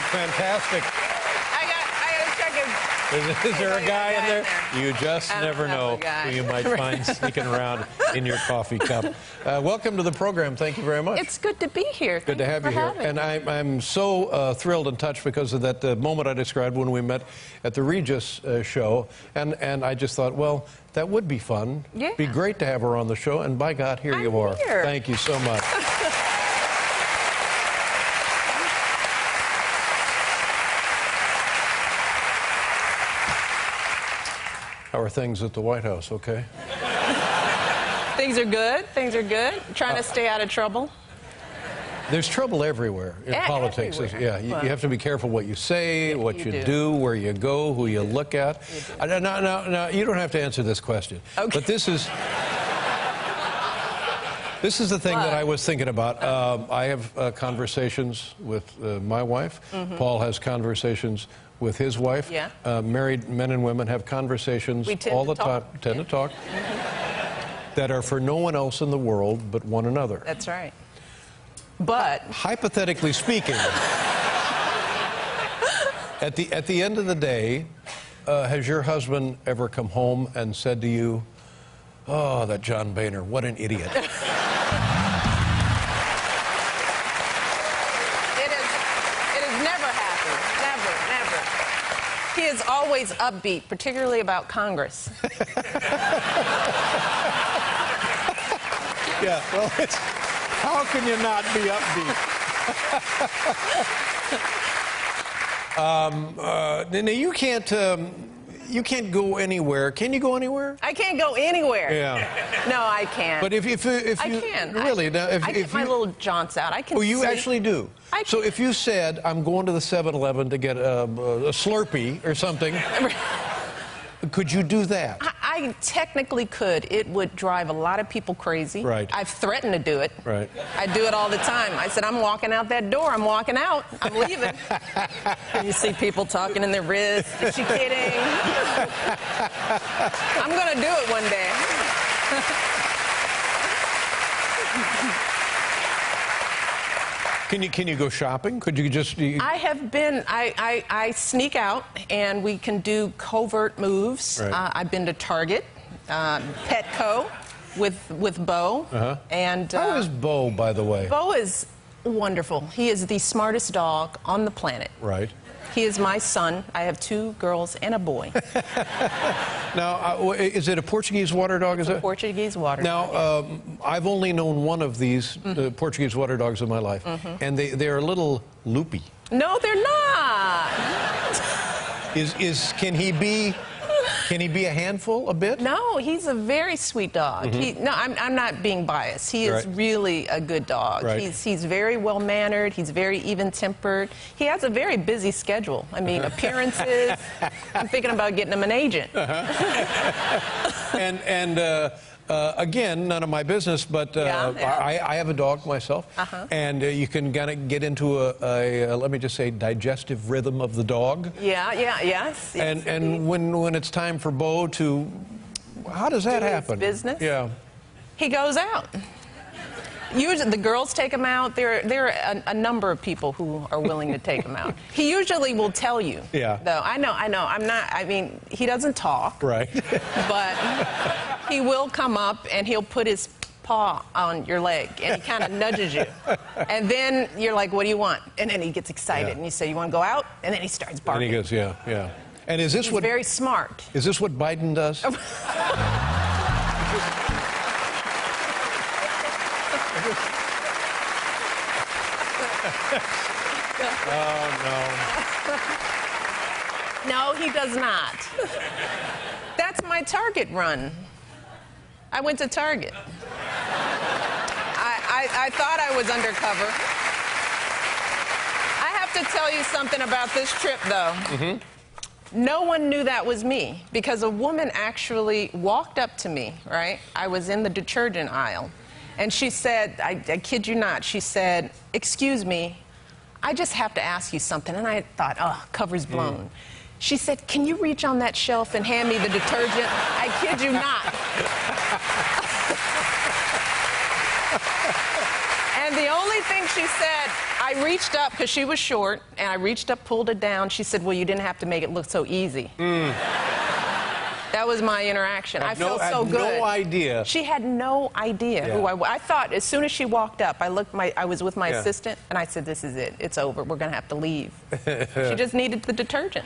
fantastic. I gotta check it. Is there a guy in there? You just never know who you might find sneaking around in your coffee cup. Welcome to the program. Thank you very much. It's good to be here. Good to have you here. And I'm so thrilled and touched because of that moment I described when we met at the Regis show. And I just thought, well, that would be fun. Yeah. Be great to have her on the show. And by God, here you are. Here. Thank you so much. How are things at the White House? Okay. Things are good. Things are good. Trying to stay out of trouble. There's trouble everywhere in politics. Everywhere. Yeah, you have to be careful what you say, what you do, where you go, who you look at. Now, you don't have to answer this question. Okay. But this is the thing that I was thinking about. I have conversations with my wife. Paul has conversations with his wife. Yeah. Married men and women have conversations all the time, tend to talk, that are for no one else in the world but one another. That's right. But hypothetically speaking, at the end of the day, has your husband ever come home and said to you, "Oh, that John Boehner, what an idiot"? It has never happened. Never. He is always upbeat, particularly about Congress. Yeah, well, how can you not be upbeat? Now, you can't go anywhere. Can you go anywhere? I can't go anywhere. Yeah. No, I can't. But if you I can. Really, I get my little jaunts out. I can. Oh, you sleep. actually do. So if you said, "I'm going to the 7-Eleven to get a Slurpee or something," could you do that? I technically could. It would drive a lot of people crazy. Right. I've threatened to do it. Right. I do it all the time. I said, I'm walking out that door. I'm walking out. I'm leaving. And you see people talking in their wrists. Is she kidding? I'm going to do it one day. Can you go shopping? Could you just... I have been... I sneak out, and we can do covert moves. Right. I've been to Target, Petco with Bo. And how is Bo, by the way? Bo is wonderful. He is the smartest dog on the planet. Right. He is my son. I have 2 girls and a boy. Now, is it a Portuguese water dog? It's a Portuguese water dog. Now, I've only known one of these Portuguese water dogs in my life, and they're a little loopy. No, they're not. Can he be a handful a bit? No, he's a very sweet dog. No, I'm not being biased. He is really a good dog. Right. He's very well-mannered. He's very even-tempered. He has a very busy schedule. I mean, appearances. I'm thinking about getting him an agent. Again, none of my business, but I have a dog myself, and you can kind of get into a let me just say, digestive rhythm of the dog. Yes. And when it's time for Bo to, how does that happen? His business. Yeah. He goes out. Usually, the girls take him out. There are a number of people who are willing to take him out. He usually will tell you. Yeah. Though I know. I mean, he doesn't talk. Right. But he will come up and he'll put his paw on your leg and he kind of nudges you. And then you're like, "What do you want?" And then he gets excited and you say, "You want to go out?" And then he starts barking. And he goes, yeah. And is this He's what? very smart. Is this what Biden does? Oh, no. No, he does not. That's my Target run. I went to Target. I thought I was undercover. I have to tell you something about this trip, though. No one knew that was me because a woman actually walked up to me, right? I was in the detergent aisle. And she said, I kid you not, she said, "Excuse me, I just have to ask you something." And I thought, oh, cover's blown. She said, "Can you reach on that shelf and hand me the detergent?" I kid you not. And the only thing she said, I reached up because she was short, and I reached up, pulled it down. She said, well, you didn't have to make it look so easy. That was my interaction. I felt so good. No idea. She had no idea who I was. I thought as soon as she walked up, I was with my assistant, and I said, this is it. It's over. We're going to have to leave. She just needed the detergent.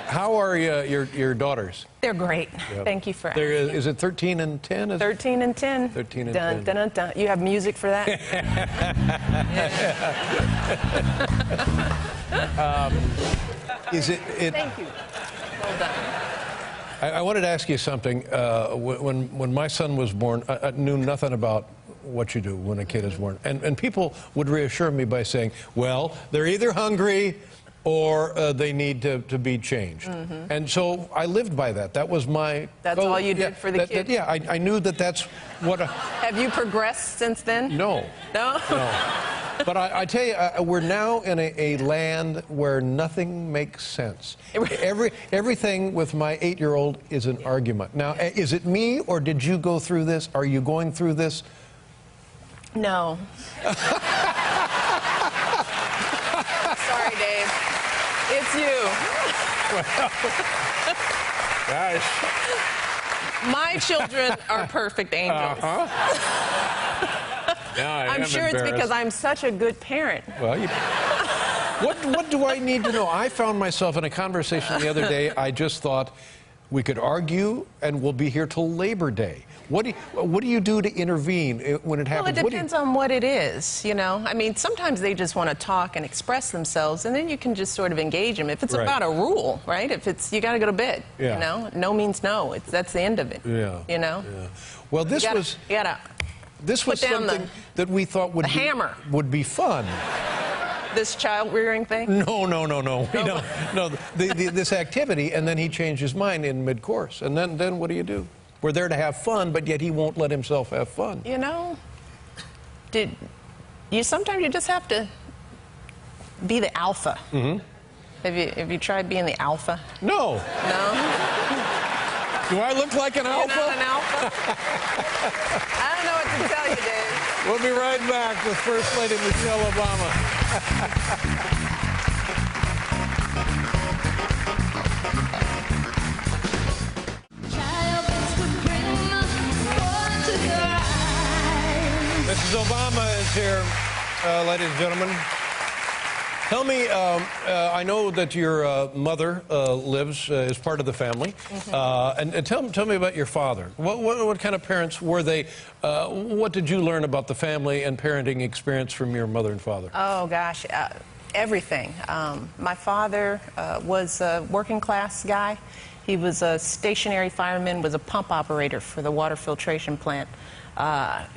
How are your daughters? They're great. Yep. Thank you for asking. Is it 13 and 10? 13 and 10. 13 and dun, 10. Dun, dun, dun. You have music for that? Thank you. Well done. I wanted to ask you something. When my son was born, I knew nothing about what you do when a kid is born. And people would reassure me by saying, well, they're either hungry or they need to be changed. And so I lived by that. That was my... That's all you did for the kid? Yeah, I knew that's what... Have you progressed since then? No. No? No. But I tell you, we're now in a land where nothing makes sense. Everything with my 8-year-old is an argument. Now, is it me, or did you go through this? Are you going through this? No. Sorry, Dave. It's you. Well, gosh. My children are perfect angels. I'm sure it's because I'm such a good parent. Well, what do I need to know? I found myself in a conversation the other day. I just thought we could argue, and we'll be here till Labor Day. What do you do to intervene when it happens? Well, it depends on what it is, you know. I mean, sometimes they just want to talk and express themselves, and then you can just sort of engage them. If it's about a rule, right? If it's, you got to go to bed, you know. No means no. That's the end of it, you know. Yeah. Well, this was something that we thought would be fun. This child rearing thing? No. We don't. No, this activity, and then he changed his mind in mid-course. And then what do? We're there to have fun, but yet he won't let himself have fun. You know, sometimes you just have to be the alpha. Have you tried being the alpha? No. No? Do I look like an alpha? You're not an alpha? I don't know what to tell you, Dave. We'll be right back with First Lady Michelle Obama. Mrs. Obama is here, ladies and gentlemen. Tell me, I know that your mother lives as part of the family, and tell me about your father. What kind of parents were they? What did you learn about the family and parenting experience from your mother and father? Oh, gosh, everything. My father was a working class guy. He was a stationary fireman, was a pump operator for the water filtration plant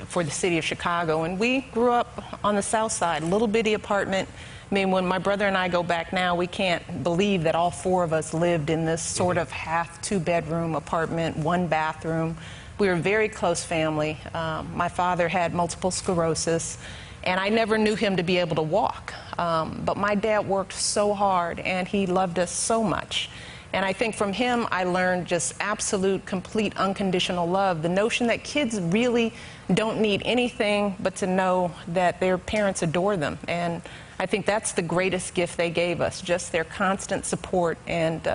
for the city of Chicago. And we grew up on the south side, little bitty apartment. I mean, when my brother and I go back now, we can't believe that all 4 of us lived in this sort of half 2-bedroom apartment, 1 bathroom. We were a very close family. My father had multiple sclerosis, and I never knew him to be able to walk. But my dad worked so hard, and he loved us so much. And I think from him, I learned just absolute, complete, unconditional love. The notion that kids really don't need anything but to know that their parents adore them. And I think that's the greatest gift they gave us, just their constant support and,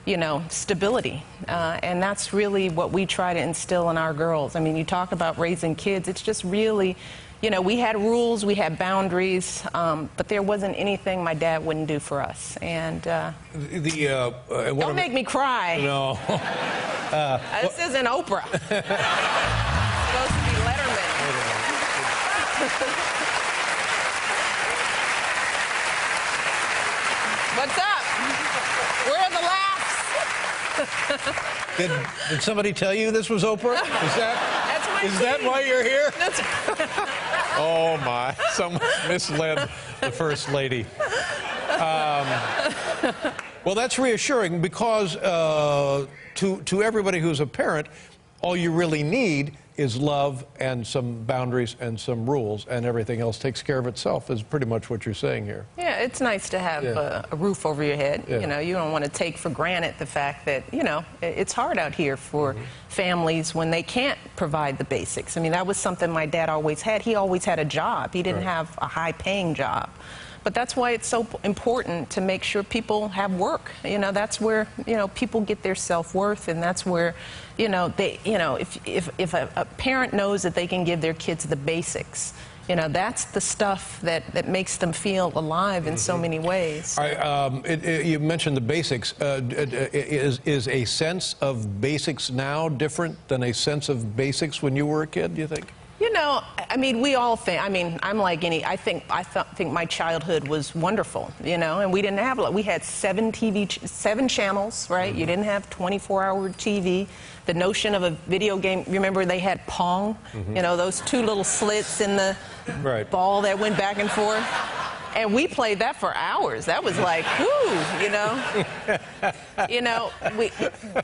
you know, stability. And that's really what we try to instill in our girls. I mean, you talk about raising kids, it's just really, you know, we had rules, we had boundaries, but there wasn't anything my dad wouldn't do for us. And don't make me cry. No. This isn't Oprah. It's supposed to be Letterman. What's up? Where are the laughs? Did somebody tell you this was Oprah? Is that why you're here? Oh, my. Someone misled the First Lady. Well, that's reassuring because to everybody who's a parent, all you really need is love and some boundaries and some rules, and everything else takes care of itself, is pretty much what you're saying here. Yeah, it's nice to have a roof over your head. Yeah. You know, you don't want to take for granted the fact that, you know, it's hard out here for families when they can't provide the basics. I mean, that was something my dad always had. He always had a job. He didn't have a high-paying job. But that's why it's so important to make sure people have work. You know, that's where, you know, people get their self-worth, and that's where, you know, they, you know, if a parent knows that they can give their kids the basics, you know, that's the stuff that makes them feel alive in so many ways. All right, you mentioned the basics. Is a sense of basics now different than a sense of basics when you were a kid, do you think? You know, I mean, we all think, I mean, I'm like any, I think my childhood was wonderful, you know, and we didn't have, we had 7 channels, right? You didn't have 24-hour TV. The notion of a video game, remember they had Pong, you know, those 2 little slits in the ball that went back and forth. And we played that for hours. That was like, whoo, you know. You know,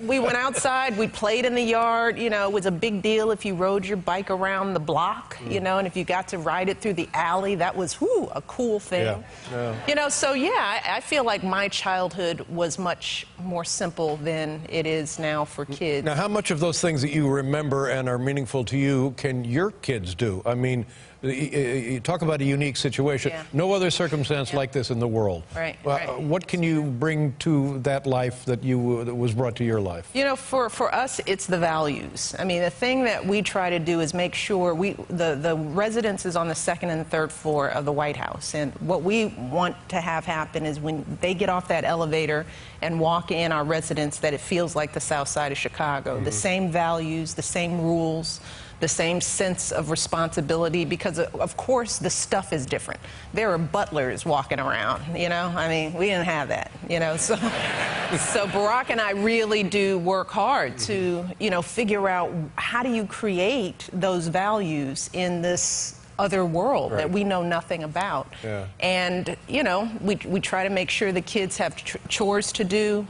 we went outside, we played in the yard. You know, it was a big deal if you rode your bike around the block, you know, and if you got to ride it through the alley, that was, whoo, a cool thing. Yeah. You know, so yeah, I feel like my childhood was much more simple than it is now for kids. Now, how much of those things that you remember and are meaningful to you can your kids do? I mean, you talk about a unique situation. Yeah. No other circumstance like this in the world. Right, What can you bring to that life that was brought to your life? You know, for us, it's the values. I mean, the thing that we try to do is make sure the residence is on the 2nd and 3rd floor of the White House. And what we want to have happen is when they get off that elevator and walk in our residence, that it feels like the South Side of Chicago. The same values, the same rules, the same sense of responsibility, because of course the stuff is different. There are butlers walking around, you know. I mean, we didn't have that, you know. So Barack and I really do work hard to, you know, figure out how do you create those values in this other world that we know nothing about. Yeah. And, you know, we try to make sure the kids have chores to do.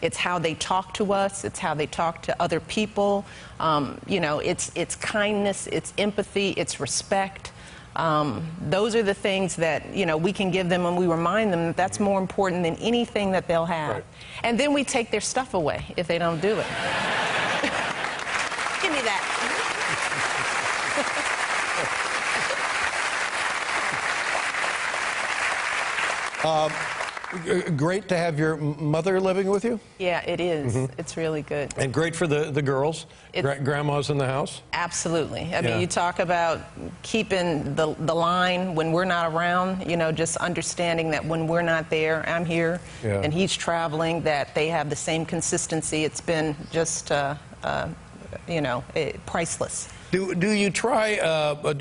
It's how they talk to us. It's how they talk to other people. You know, it's kindness, it's empathy, it's respect. Those are the things that, you know, we can give them, and we remind them that that's more important than anything that they'll have. Right. And then we take their stuff away if they don't do it. Give me that. Great to have your mother living with you? Yeah, it is. It's really good. And great for the girls? Grandma's in the house? Absolutely. I mean, you talk about keeping the line when we're not around, you know, just understanding that when we're not there, I'm here, and he's traveling, that they have the same consistency. It's been just, you know, priceless. Do you try,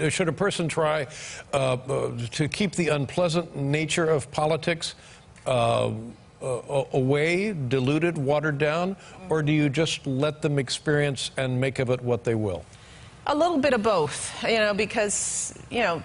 should a person try to keep the unpleasant nature of politics away, diluted, watered down, or do you just let them experience and make of it what they will? A little bit of both, you know, because, you know,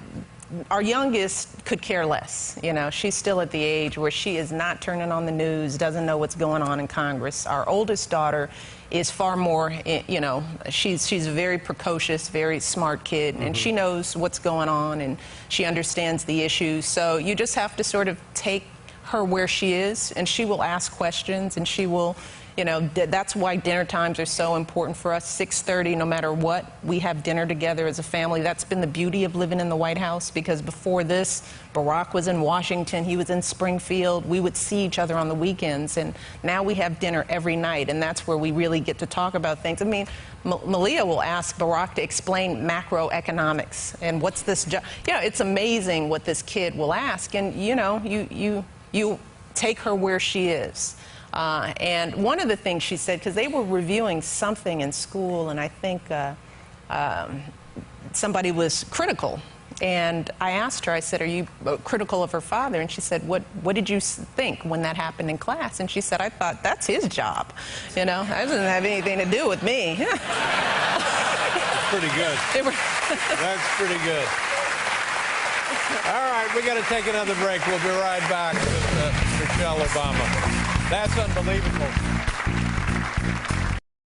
our youngest could care less. You know, she's still at the age where she is not turning on the news, doesn't know what's going on in Congress. Our oldest daughter is far more, you know, she's a very precocious, very smart kid, and she knows what's going on, and she understands the issues. So you just have to sort of take her where she is, and she will ask questions, and she will, you know, that's why dinner times are so important for us. 6:30, no matter what, we have dinner together as a family. That's been the beauty of living in the White House, because before this, Barack was in Washington, he was in Springfield. We would see each other on the weekends, and now we have dinner every night, and that's where we really get to talk about things. I mean, Malia will ask Barack to explain macroeconomics and what's this job. You know, it's amazing what this kid will ask, and you know, you take her where she is. And one of the things she said, because they were reviewing something in school, and I think somebody was critical. And I asked her, I said, are you critical of her father? And she said, what did you think when that happened in class? And she said, I thought, that's his job. You know, that doesn't have anything to do with me. That's pretty good. That's pretty good. All right, we got to take another break. We'll be right back with Michelle Obama. That's unbelievable.